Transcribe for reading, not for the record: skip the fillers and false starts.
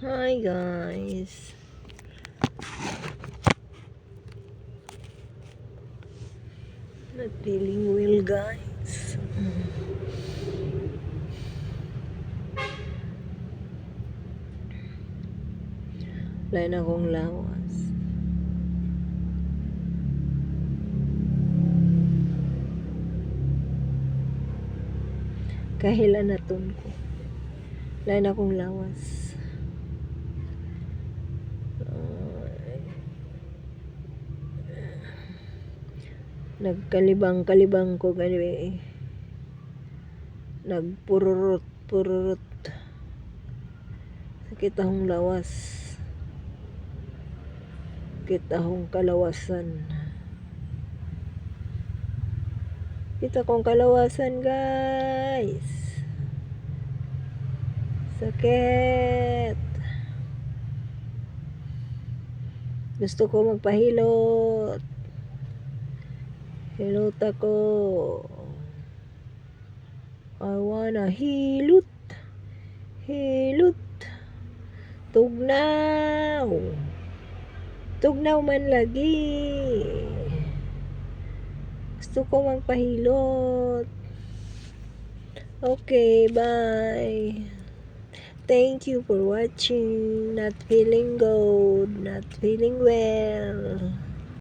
Hi guys. Not feeling well guys. Wala na akong lawas. Kahilan na ton ko. Wala na akong lawas. Nagkalibang-kalibang ko gani. Nagpururot-pururot. Sakit akong lawas. Sakit akong kalawasan. Kita kong kalawasan guys. Sakit. Gusto ko magpahilot. Hilot ako. I wanna hilot. Hilot. Tugnaw. Tugnaw man lagi. Gusto ko magpahilot. Okay, bye. Thank you for watching. Not feeling good. Not feeling well.